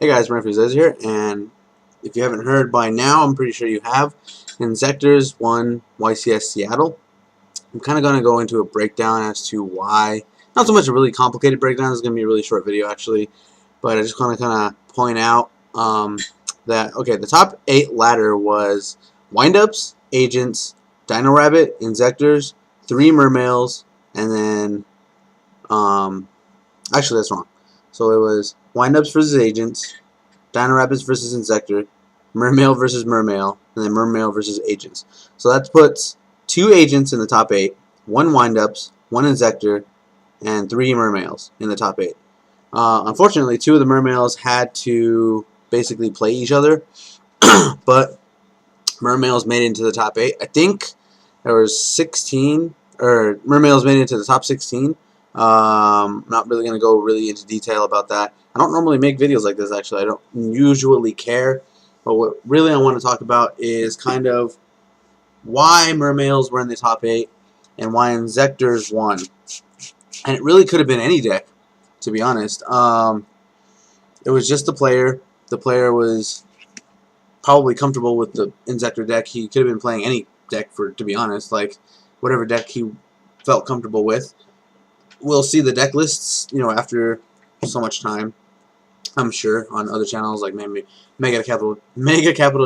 Hey guys, Mermails here, and if you haven't heard by now, I'm pretty sure you have. Inzektors won YCS Seattle. I'm kind of going to go into a breakdown as to why. Not so much a really complicated breakdown. This is going to be a really short video actually, but I just want to kind of point out that the top 8 ladder was Windups, Agents, Dino Rabbit, Inzektors, 3 Mermails, and then actually that's wrong. So it was Windups versus Agents, Dino Rapids versus Inzektor, Mermail versus Mermail, and then Mermail versus Agents. So that puts 2 Agents in the top 8, 1 Windups, 1 Inzektor, and 3 Mermails in the top 8. Unfortunately, 2 of the Mermails had to basically play each other, but Mermails made it into the top 8. I think there was 16, or Mermails made it into the top 16. Not really going to go really into detail about that. I don't normally make videos like this, actually. I don't usually care. But what really I want to talk about is kind of why Mermails were in the top 8 and why Inzektors won. And it really could have been any deck, to be honest. It was just the player. The player was probably comfortable with the Inzektor deck. He could have been playing any deck, to be honest. Like, whatever deck he felt comfortable with. We'll see the deck lists, after so much time, I'm sure, on other channels like maybe Mega Capital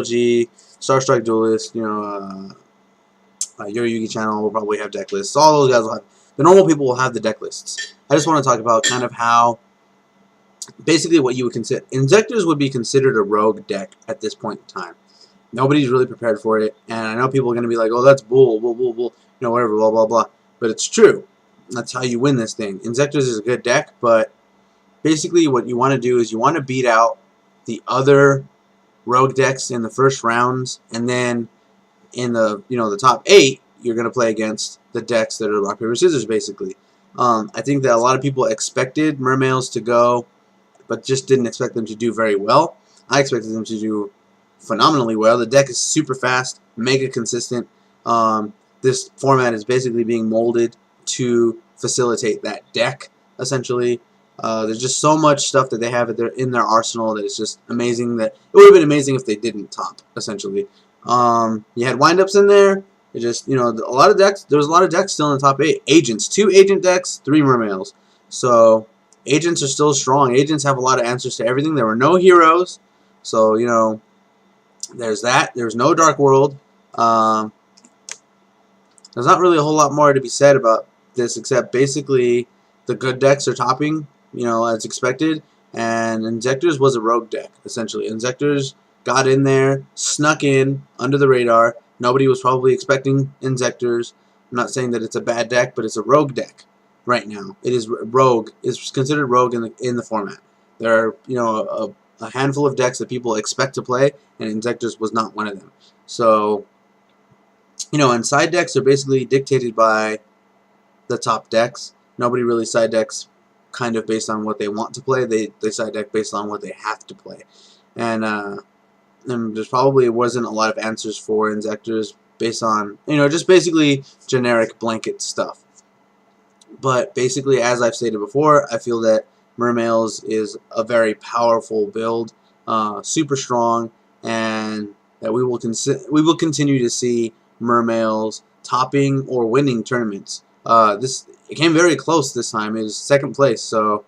G, Starstrike Duelist, Your Yugi channel will probably have deck lists. All those guys will have, the normal people will have the deck lists. I just want to talk about kind of how, basically what you would consider, Inzektors would be considered a rogue deck at this point in time. Nobody's really prepared for it, and I know people are going to be like, oh, that's bull, whatever, blah, blah, blah. But it's true. That's how you win this thing. Inzektors is a good deck, but basically what you want to do is you want to beat out the other rogue decks in the first rounds, and then in the the top 8 you're going to play against the decks that are rock paper scissors basically. I think that a lot of people expected Mermails to go, but just didn't expect them to do very well. I expected them to do phenomenally well. The deck is super fast, mega consistent. This format is basically being molded to facilitate that deck, essentially. There's just so much stuff that they have in their arsenal that it's just amazing. That it would have been amazing if they didn't top, essentially. You had windups in there. It just, a lot of decks. There was a lot of decks still in the top 8. Agents, 2 agent decks, 3 Mermails. So agents are still strong. Agents have a lot of answers to everything. There were no heroes, so there's that. There's no Dark World. There's not really a whole lot more to be said about this, except basically the good decks are topping, as expected, and Inzektors was a rogue deck, essentially. Inzektors got in there, snuck in, under the radar. Nobody was probably expecting Inzektors. I'm not saying that it's a bad deck, but it's a rogue deck right now. It is rogue. It's considered rogue in the format. There are, a handful of decks that people expect to play, and Inzektors was not one of them. So, and side decks are basically dictated by the top decks. Nobody really side decks kind of based on what they want to play. They side deck based on what they have to play. And there's probably wasn't a lot of answers for Inzektors based on, just basically generic blanket stuff. But basically, as I've stated before, I feel that Mermails is a very powerful build, super strong, and that we will continue to see Mermails topping or winning tournaments. It came very close this time. It was 2nd place, so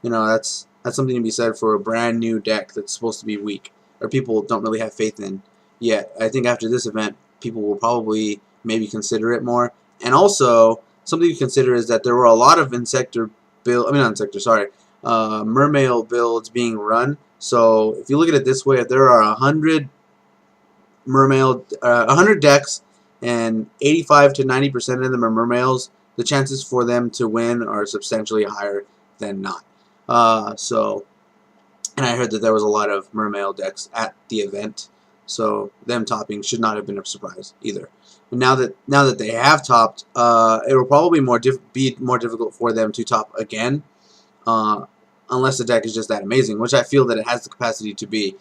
that's something to be said for a brand new deck that's supposed to be weak, or people don't really have faith in yet. I think after this event, people will probably maybe consider it more. And also, something to consider is that there were a lot of Mermail builds being run. So if you look at it this way, if there are 100 100 decks and 85 to 90% of them are Mermails, the chances for them to win are substantially higher than not. And I heard that there was a lot of Mermail decks at the event, so them topping should not have been a surprise either. And now that they have topped, it will probably be more difficult for them to top again, unless the deck is just that amazing, which I feel that it has the capacity to be.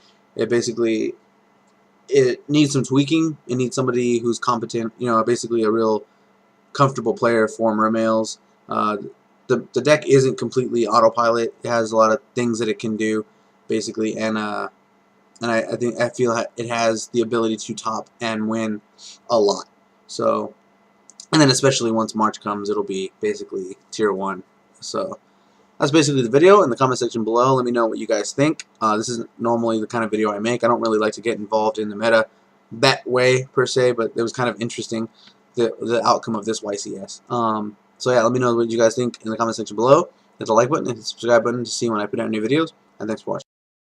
It needs some tweaking. It needs somebody who's competent, basically a real comfortable player for Mermails. The deck isn't completely autopilot. It has a lot of things that it can do. basically, and I feel it has the ability to top and win a lot. So, and then especially once March comes, it'll be basically tier 1. So that's basically the video. In the comment section below, let me know what you guys think. This isn't normally the kind of video I make. I don't really like to get involved in the meta that way per se, but it was kind of interesting, the outcome of this YCS. So yeah, let me know what you guys think in the comment section below. Hit the like button and hit the subscribe button to see when I put out new videos. And thanks for watching.